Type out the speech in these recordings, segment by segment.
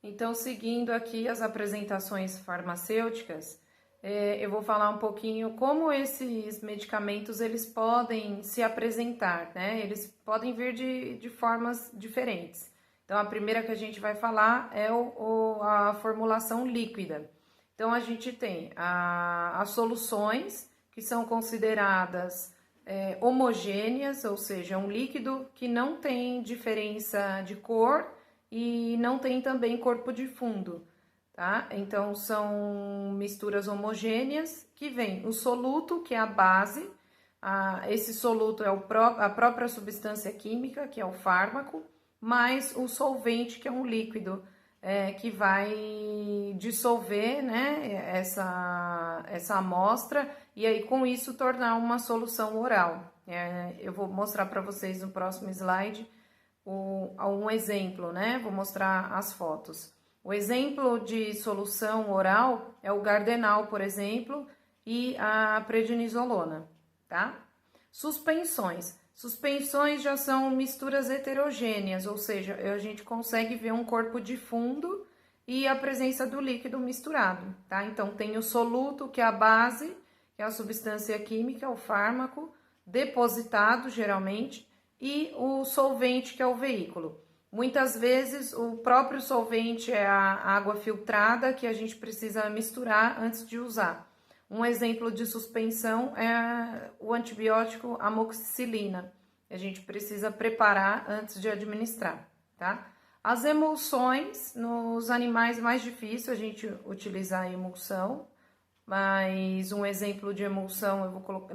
Então, seguindo aqui as apresentações farmacêuticas, eu vou falar um pouquinho como esses medicamentos eles podem se apresentar, né? Eles podem vir de formas diferentes. Então, a primeira que a gente vai falar é a formulação líquida. Então, a gente tem as soluções que são consideradas homogêneas, ou seja, um líquido que não tem diferença de cor e não tem também corpo de fundo, tá? Então, são misturas homogêneas que vem o soluto, que é a base, esse soluto é a própria substância química, que é o fármaco, mais o solvente, que é um líquido, que vai dissolver, né, essa amostra e aí com isso tornar uma solução oral. Eu vou mostrar para vocês no próximo slide um exemplo, né? Vou mostrar as fotos. O exemplo de solução oral é o Gardenal, por exemplo, e a prednisolona, tá? Suspensões. Suspensões já são misturas heterogêneas, ou seja, a gente consegue ver um corpo de fundo e a presença do líquido misturado, tá? Então, tem o soluto, que é a base, que é a substância química, o fármaco, depositado, geralmente, e o solvente, que é o veículo. Muitas vezes, o próprio solvente é a água filtrada que a gente precisa misturar antes de usar. Um exemplo de suspensão é o antibiótico amoxicilina. A gente precisa preparar antes de administrar, tá? As emulsões, nos animais mais difícil a gente utilizar a emulsão, mas um exemplo de emulsão, eu vou colocar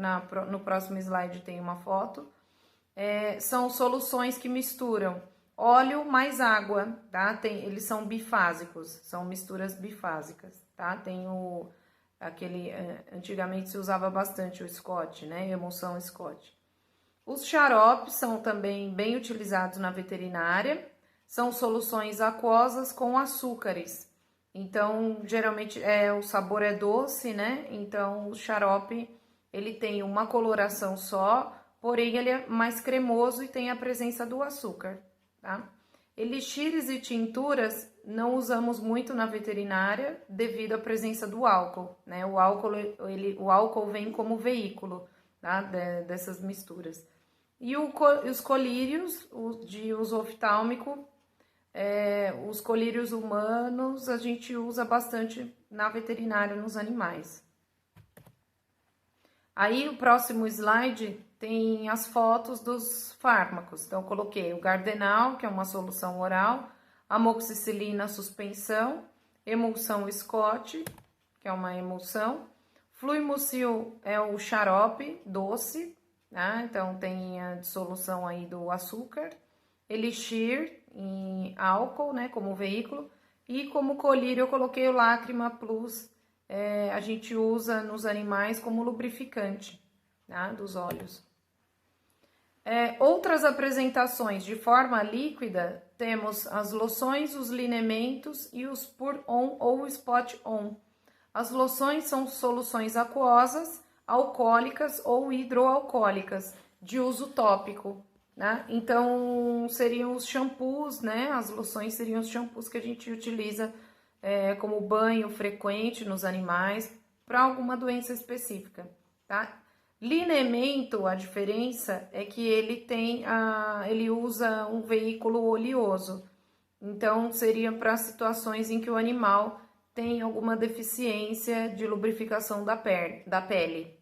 no próximo slide, tem uma foto. São soluções que misturam óleo mais água, tá? Eles são bifásicos, são misturas bifásicas, tá? Tem antigamente se usava bastante o Scott, né? Emulsão Scott. Os xaropes são também bem utilizados na veterinária, são soluções aquosas com açúcares. Então, geralmente o sabor é doce, né? Então, o xarope ele tem uma coloração só, porém ele é mais cremoso e tem a presença do açúcar, tá? Elixires e tinturas não usamos muito na veterinária devido à presença do álcool, né? O álcool vem como veículo, tá? Dessas misturas. E os colírios de uso oftálmico, os colírios humanos a gente usa bastante na veterinária nos animais. Aí o próximo slide tem as fotos dos fármacos. Então, eu coloquei o Gardenal, que é uma solução oral, amoxicilina suspensão, emulsão Scott, que é uma emulsão, Fluimucil é o xarope doce, né? Então, tem a dissolução aí do açúcar, Elixir em álcool, né, como veículo, e como colírio eu coloquei o Lágrima Plus, a gente usa nos animais como lubrificante, tá, dos olhos. Outras apresentações de forma líquida, temos as loções, os lineamentos e os pur-on ou spot-on. As loções são soluções aquosas, alcoólicas ou hidroalcoólicas, de uso tópico, né? Então, seriam os shampoos, né? As loções seriam os shampoos que a gente utiliza como banho frequente nos animais para alguma doença específica, tá? Lineamento, a diferença é que ele usa um veículo oleoso, então seria para situações em que o animal tem alguma deficiência de lubrificação da pele.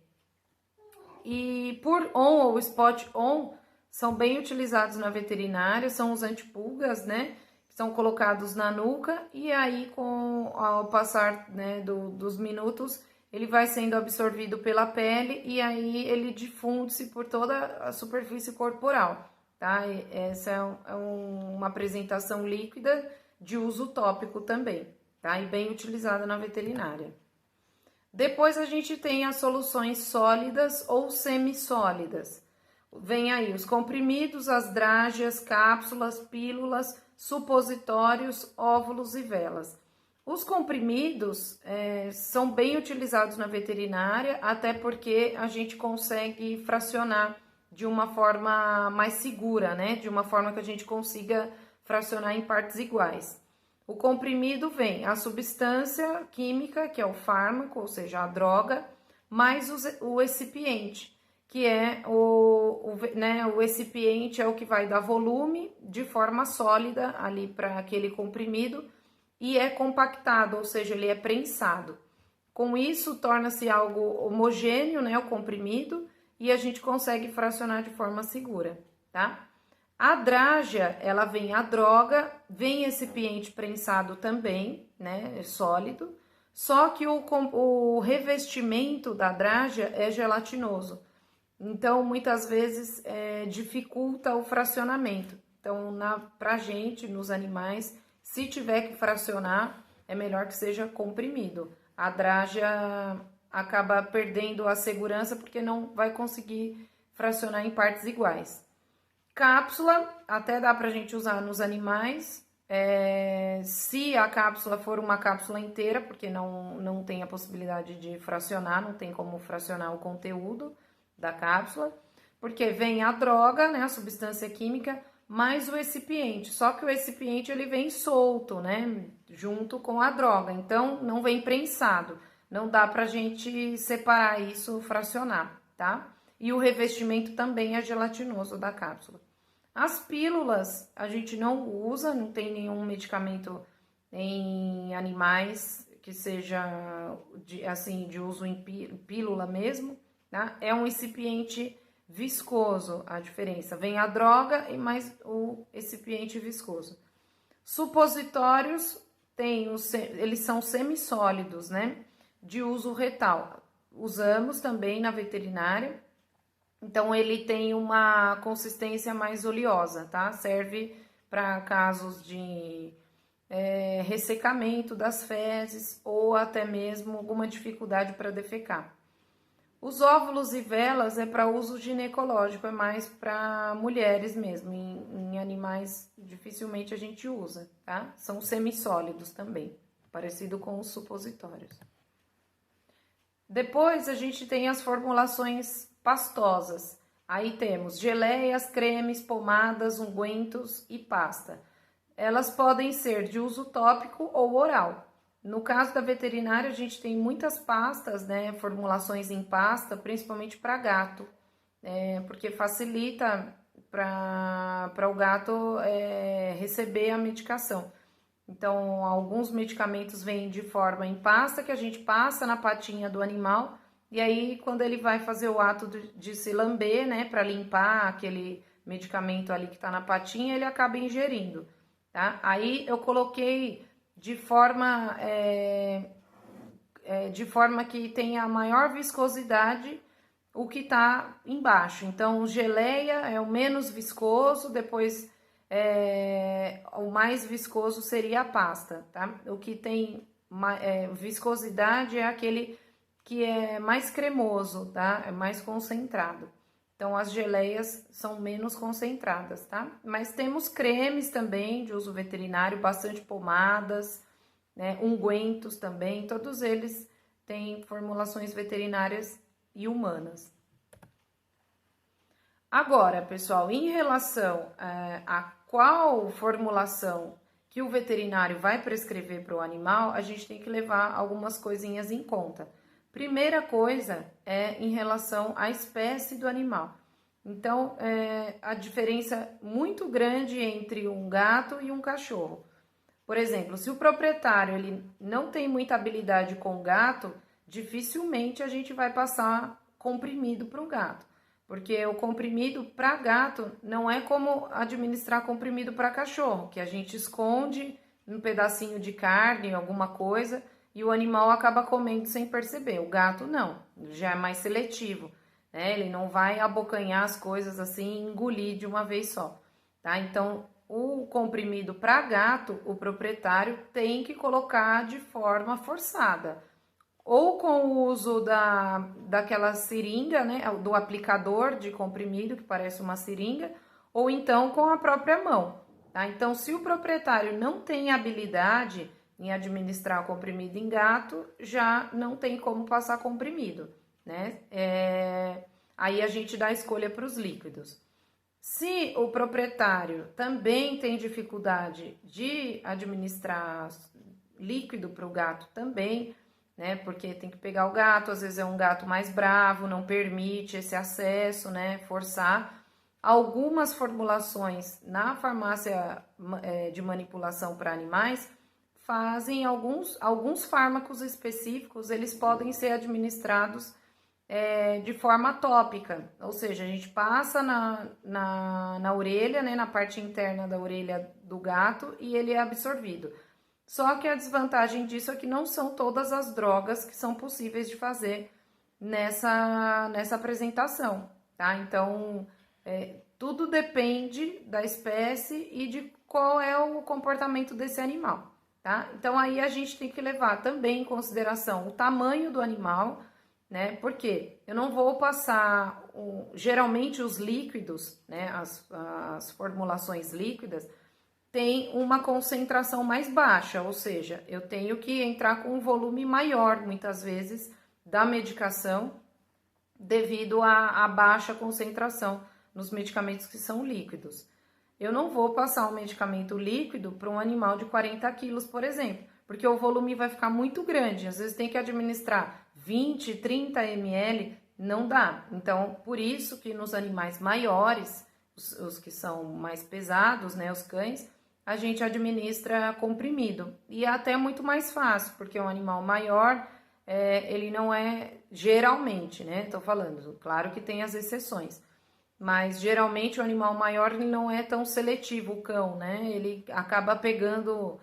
E pur-on ou spot-on são bem utilizados na veterinária, são os antipulgas, né? São colocados na nuca e aí ao passar, né, dos minutos, ele vai sendo absorvido pela pele e aí ele difunde-se por toda a superfície corporal, tá? Essa é uma apresentação líquida de uso tópico também, tá? E bem utilizada na veterinária. Depois a gente tem as soluções sólidas ou semissólidas. Vem aí os comprimidos, as drágeas, cápsulas, pílulas, supositórios, óvulos e velas. Os comprimidos são bem utilizados na veterinária, até porque a gente consegue fracionar de uma forma mais segura, né? De uma forma que a gente consiga fracionar em partes iguais. O comprimido vem a substância química, que é o fármaco, ou seja, a droga, mais o excipiente, que é o excipiente é o que vai dar volume de forma sólida ali para aquele comprimido e é compactado, ou seja, ele é prensado. Com isso, torna-se algo homogêneo, né, o comprimido, e a gente consegue fracionar de forma segura, tá? A drágia, ela vem a droga, vem excipiente prensado também, né, sólido, só que o revestimento da drágia é gelatinoso. Então, muitas vezes, dificulta o fracionamento. Então, pra gente, nos animais, se tiver que fracionar, é melhor que seja comprimido. A drágia acaba perdendo a segurança porque não vai conseguir fracionar em partes iguais. Cápsula, até dá pra gente usar nos animais, se a cápsula for uma cápsula inteira, porque não tem a possibilidade de fracionar, não tem como fracionar o conteúdo da cápsula, porque vem a droga, né, a substância química, mais o excipiente, só que o excipiente ele vem solto, né, junto com a droga, então não vem prensado, não dá pra gente separar isso, fracionar, tá? E o revestimento também é gelatinoso da cápsula. As pílulas a gente não usa, não tem nenhum medicamento em animais que seja de uso em pílula mesmo, tá? É um excipiente viscoso a diferença. Vem a droga e mais o excipiente viscoso. Supositórios eles são semissólidos, né? De uso retal. Usamos também na veterinária. Então, ele tem uma consistência mais oleosa, tá? Serve para casos de ressecamento das fezes ou até mesmo alguma dificuldade para defecar. Os óvulos e velas é para uso ginecológico, é mais para mulheres mesmo. Em animais dificilmente a gente usa, tá? São semissólidos também, parecido com os supositórios. Depois a gente tem as formulações pastosas. Aí temos geleias, cremes, pomadas, ungüentos e pasta. Elas podem ser de uso tópico ou oral. No caso da veterinária, a gente tem muitas pastas, né, formulações em pasta, principalmente para gato, porque facilita para o gato receber a medicação. Então, alguns medicamentos vêm de forma em pasta, que a gente passa na patinha do animal, e aí quando ele vai fazer o ato de se lamber, né, para limpar aquele medicamento ali que está na patinha, ele acaba ingerindo, tá? Aí eu coloquei de forma que tenha a maior viscosidade o que está embaixo. Então, geleia é o menos viscoso, depois o mais viscoso seria a pasta, tá? O que tem viscosidade é aquele que é mais cremoso, tá? É mais concentrado. Então, as geleias são menos concentradas, tá? Mas temos cremes também de uso veterinário, bastante pomadas, né? Ungüentos também, todos eles têm formulações veterinárias e humanas. Agora, pessoal, em relação a qual formulação que o veterinário vai prescrever para o animal, a gente tem que levar algumas coisinhas em conta. Primeira coisa é em relação à espécie do animal. Então, a diferença muito grande entre um gato e um cachorro. Por exemplo, se o proprietário ele não tem muita habilidade com o gato, dificilmente a gente vai passar comprimido para o gato. Porque o comprimido para gato não é como administrar comprimido para cachorro, que a gente esconde um pedacinho de carne, alguma coisa, e o animal acaba comendo sem perceber. O gato não, já é mais seletivo, né? Ele não vai abocanhar as coisas assim e engolir de uma vez só, tá? Então, o comprimido para gato, o proprietário tem que colocar de forma forçada. Ou com o uso daquela seringa, né, do aplicador de comprimido, que parece uma seringa, ou então com a própria mão, tá? Então, se o proprietário não tem habilidade em administrar comprimido em gato, já não tem como passar comprimido, né? Aí a gente dá a escolha para os líquidos. Se o proprietário também tem dificuldade de administrar líquido para o gato também, né? Porque tem que pegar o gato, às vezes é um gato mais bravo, não permite esse acesso, né? Forçar. Algumas formulações na farmácia de manipulação para animais fazem alguns fármacos específicos, eles podem ser administrados de forma tópica, ou seja, a gente passa na orelha, né, na parte interna da orelha do gato e ele é absorvido. Só que a desvantagem disso é que não são todas as drogas que são possíveis de fazer nessa apresentação, tá? Então, tudo depende da espécie e de qual é o comportamento desse animal, tá? Então, aí a gente tem que levar também em consideração o tamanho do animal, né? Porque eu não vou passar, geralmente os líquidos, né? As formulações líquidas tem uma concentração mais baixa, ou seja, eu tenho que entrar com um volume maior, muitas vezes, da medicação, devido à baixa concentração nos medicamentos que são líquidos. Eu não vou passar um medicamento líquido para um animal de 40 quilos, por exemplo, porque o volume vai ficar muito grande. Às vezes tem que administrar 20, 30 ml, não dá. Então, por isso que nos animais maiores, os que são mais pesados, né, os cães, a gente administra comprimido. E é até muito mais fácil, porque um animal maior, ele não é geralmente, né? Tô falando, claro que tem as exceções. Mas geralmente o animal maior ele não é tão seletivo, o cão, né? Ele acaba pegando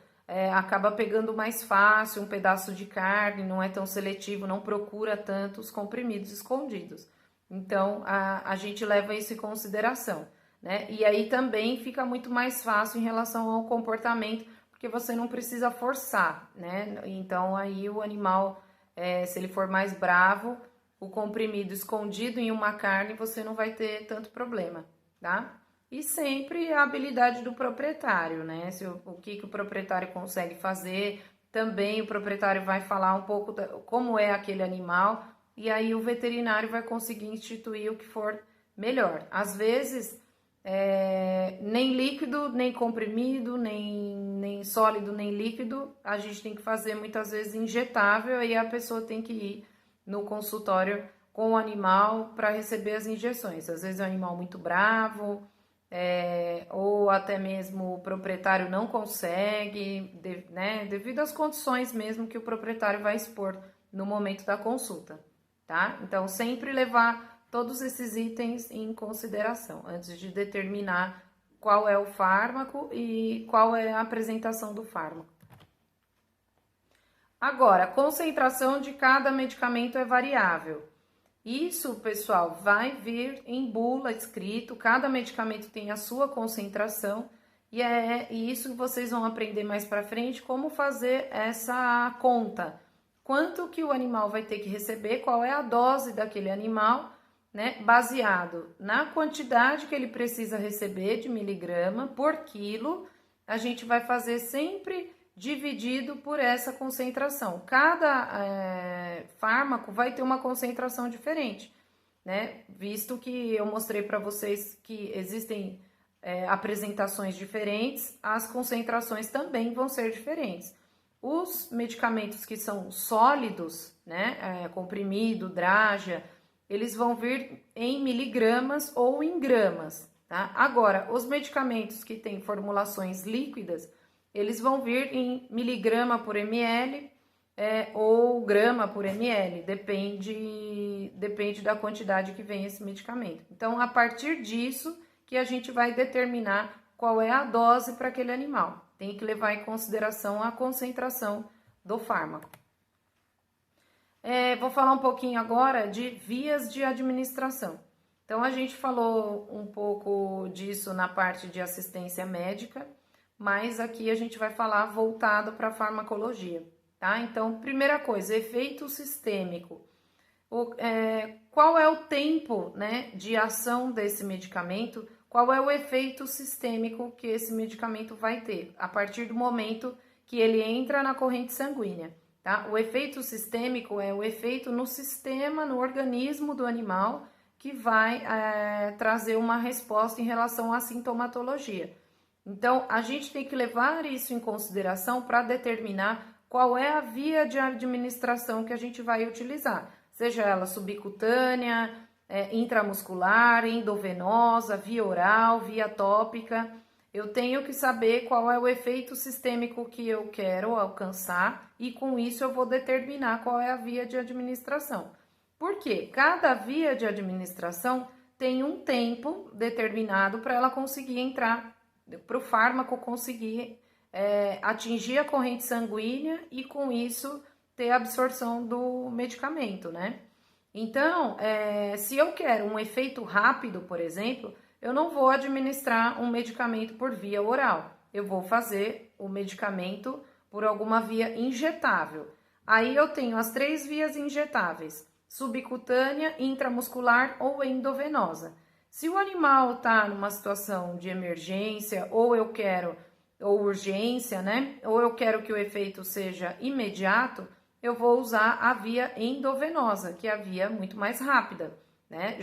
mais fácil um pedaço de carne, não é tão seletivo, não procura tanto os comprimidos escondidos. Então a gente leva isso em consideração, né? E aí também fica muito mais fácil em relação ao comportamento, porque você não precisa forçar, né? Então aí o animal, se ele for mais bravo, o comprimido escondido em uma carne, você não vai ter tanto problema, tá? E sempre a habilidade do proprietário, né? O que o proprietário consegue fazer, também o proprietário vai falar um pouco como é aquele animal, e aí o veterinário vai conseguir instituir o que for melhor. Às vezes, nem líquido, nem comprimido, nem sólido, nem líquido, a gente tem que fazer muitas vezes injetável, aí a pessoa tem que ir no consultório com o animal para receber as injeções. Às vezes é um animal muito bravo, ou até mesmo o proprietário não consegue, né, devido às condições mesmo que o proprietário vai expor no momento da consulta, tá? Então, sempre levar todos esses itens em consideração antes de determinar qual é o fármaco e qual é a apresentação do fármaco. Agora, a concentração de cada medicamento é variável. Isso, pessoal, vai vir em bula escrito, cada medicamento tem a sua concentração e isso vocês vão aprender mais para frente como fazer essa conta. Quanto que o animal vai ter que receber, qual é a dose daquele animal, né? Baseado na quantidade que ele precisa receber de miligrama por quilo, a gente vai fazer sempre dividido por essa concentração. Cada fármaco vai ter uma concentração diferente, né? Visto que eu mostrei para vocês que existem apresentações diferentes, as concentrações também vão ser diferentes. Os medicamentos que são sólidos, né? Comprimido, Dragia, eles vão vir em miligramas ou em gramas, tá? Agora, os medicamentos que têm formulações líquidas, eles vão vir em miligrama por ml ou grama por ml, depende da quantidade que vem esse medicamento. Então, a partir disso que a gente vai determinar qual é a dose para aquele animal. Tem que levar em consideração a concentração do fármaco. Vou falar um pouquinho agora de vias de administração. Então, a gente falou um pouco disso na parte de assistência médica, mas aqui a gente vai falar voltado para a farmacologia, tá? Então, primeira coisa, efeito sistêmico. Qual é o tempo, né, de ação desse medicamento? Qual é o efeito sistêmico que esse medicamento vai ter a partir do momento que ele entra na corrente sanguínea, tá? O efeito sistêmico é o efeito no sistema, no organismo do animal, que vai trazer uma resposta em relação à sintomatologia. Então, a gente tem que levar isso em consideração para determinar qual é a via de administração que a gente vai utilizar, seja ela subcutânea, intramuscular, endovenosa, via oral, via tópica. Eu tenho que saber qual é o efeito sistêmico que eu quero alcançar e com isso eu vou determinar qual é a via de administração. Por quê? Cada via de administração tem um tempo determinado para ela conseguir entrar, para o fármaco conseguir atingir a corrente sanguínea e com isso ter absorção do medicamento, né? Então, se eu quero um efeito rápido, por exemplo, eu não vou administrar um medicamento por via oral. Eu vou fazer o medicamento por alguma via injetável. Aí eu tenho as 3 vias injetáveis: subcutânea, intramuscular ou endovenosa. Se o animal está numa situação de emergência ou urgência, né? Ou eu quero que o efeito seja imediato, eu vou usar a via endovenosa, que é a via muito mais rápida, né?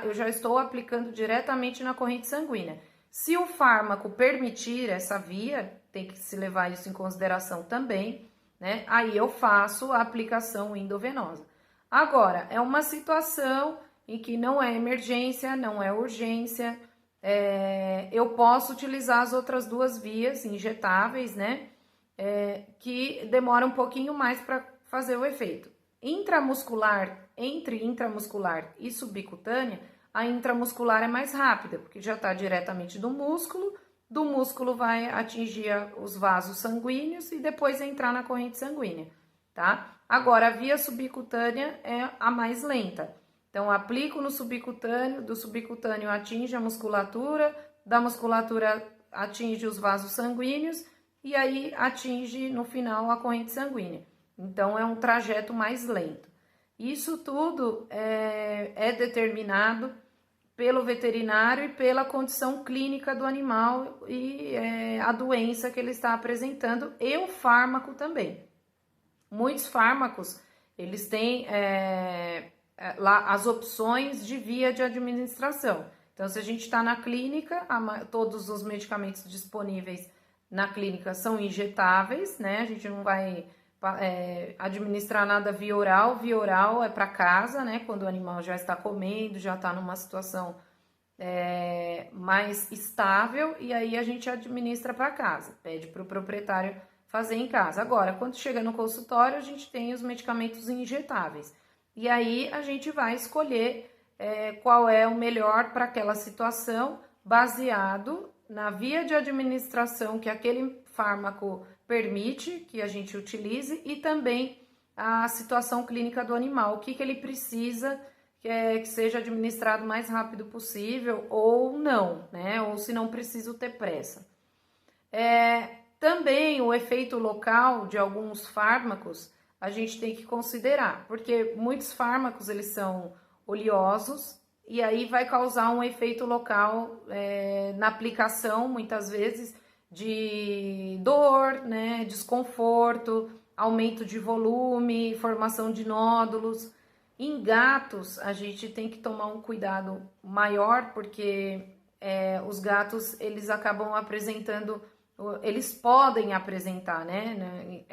Eu já estou aplicando diretamente na corrente sanguínea. Se o fármaco permitir essa via, tem que se levar isso em consideração também, né? Aí eu faço a aplicação endovenosa. Agora, é uma situação em que não é emergência, não é urgência, eu posso utilizar as outras 2 vias injetáveis, né? Que demora um pouquinho mais para fazer o efeito. Entre intramuscular e subcutânea, a intramuscular é mais rápida, porque já está diretamente do músculo vai atingir os vasos sanguíneos e depois entrar na corrente sanguínea, tá? Agora, a via subcutânea é a mais lenta. Então, aplico no subcutâneo, do subcutâneo atinge a musculatura, da musculatura atinge os vasos sanguíneos e aí atinge no final a corrente sanguínea. Então, é um trajeto mais lento. Isso tudo é determinado pelo veterinário e pela condição clínica do animal e a doença que ele está apresentando e o fármaco também. Muitos fármacos, eles têm lá as opções de via de administração. Então, se a gente está na clínica, todos os medicamentos disponíveis na clínica são injetáveis, né? A gente não vai administrar nada via oral. Via oral é para casa, né? Quando o animal já está comendo, já está numa situação mais estável, e aí a gente administra para casa, pede para o proprietário fazer em casa. Agora, quando chega no consultório, a gente tem os medicamentos injetáveis. E aí a gente vai escolher qual é o melhor para aquela situação, baseado na via de administração que aquele fármaco permite que a gente utilize e também a situação clínica do animal, o que ele precisa que seja administrado o mais rápido possível ou não, né? Ou se não preciso ter pressa. Também o efeito local de alguns fármacos a gente tem que considerar, porque muitos fármacos eles são oleosos e aí vai causar um efeito local na aplicação, muitas vezes, de dor, né, desconforto, aumento de volume, formação de nódulos. Em gatos, a gente tem que tomar um cuidado maior, porque os gatos, eles acabam apresentando, eles podem apresentar, né?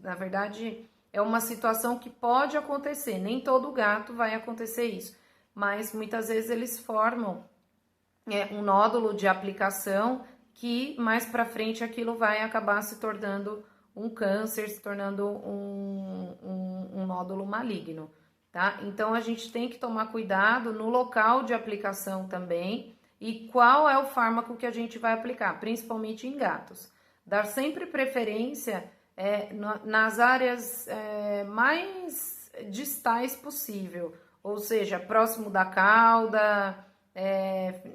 Na verdade, é uma situação que pode acontecer. Nem todo gato vai acontecer isso, mas muitas vezes eles formam um nódulo de aplicação que mais para frente aquilo vai acabar se tornando um câncer, se tornando um nódulo maligno, tá? Então, a gente tem que tomar cuidado no local de aplicação também e qual é o fármaco que a gente vai aplicar, principalmente em gatos. Dar sempre preferência nas áreas mais distais possível, ou seja, próximo da cauda,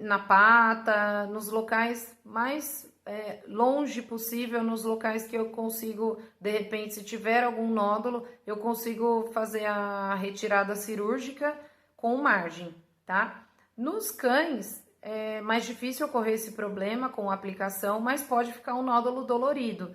na pata, nos locais mais longe possível, nos locais que eu consigo, de repente, se tiver algum nódulo, eu consigo fazer a retirada cirúrgica com margem, tá? Nos cães, é mais difícil ocorrer esse problema com a aplicação, mas pode ficar um nódulo dolorido.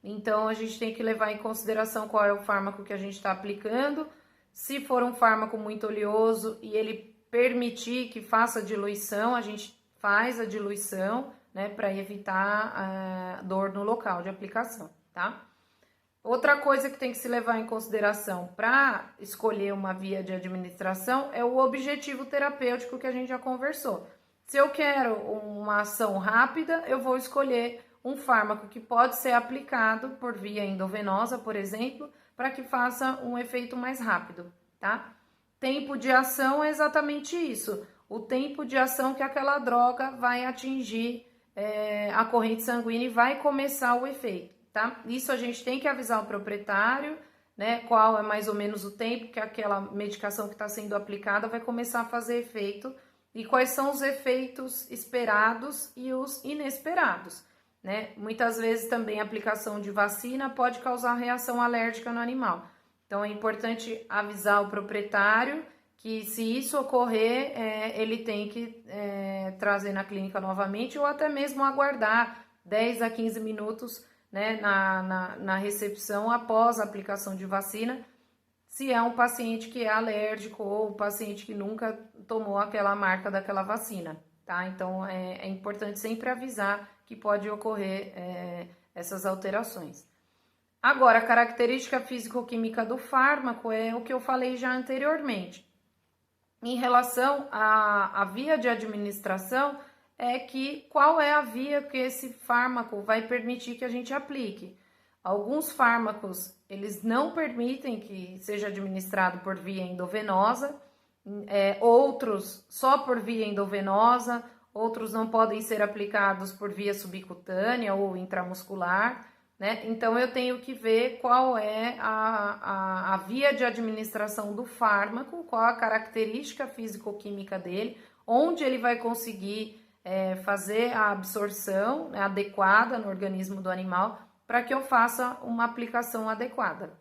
Então, a gente tem que levar em consideração qual é o fármaco que a gente está aplicando. Se for um fármaco muito oleoso e ele permitir que faça diluição, a gente faz a diluição, né, para evitar dor no local de aplicação, tá? Outra coisa que tem que se levar em consideração para escolher uma via de administração é o objetivo terapêutico que a gente já conversou. Se eu quero uma ação rápida, eu vou escolher um fármaco que pode ser aplicado por via endovenosa, por exemplo, para que faça um efeito mais rápido, tá? Tempo de ação é exatamente isso, o tempo de ação que aquela droga vai atingir a corrente sanguínea e vai começar o efeito, tá? Isso a gente tem que avisar o proprietário, né? Qual é mais ou menos o tempo que aquela medicação que está sendo aplicada vai começar a fazer efeito e quais são os efeitos esperados e os inesperados, né? Muitas vezes também a aplicação de vacina pode causar reação alérgica no animal. Então é importante avisar o proprietário que se isso ocorrer, ele tem que trazer na clínica novamente ou até mesmo aguardar 10 a 15 minutos, né, na recepção após a aplicação de vacina, se é um paciente que é alérgico ou um paciente que nunca tomou aquela marca daquela vacina, tá? Então é importante sempre avisar que pode ocorrer essas alterações. Agora, a característica físico-química do fármaco é o que eu falei já anteriormente. Em relação à via de administração, qual é a via que esse fármaco vai permitir que a gente aplique. Alguns fármacos, eles não permitem que seja administrado por via endovenosa, outros só por via endovenosa, outros não podem ser aplicados por via subcutânea ou intramuscular, né? Então, eu tenho que ver qual é a via de administração do fármaco, qual a característica físico-química dele, onde ele vai conseguir fazer a absorção, né, adequada no organismo do animal, para que eu faça uma aplicação adequada,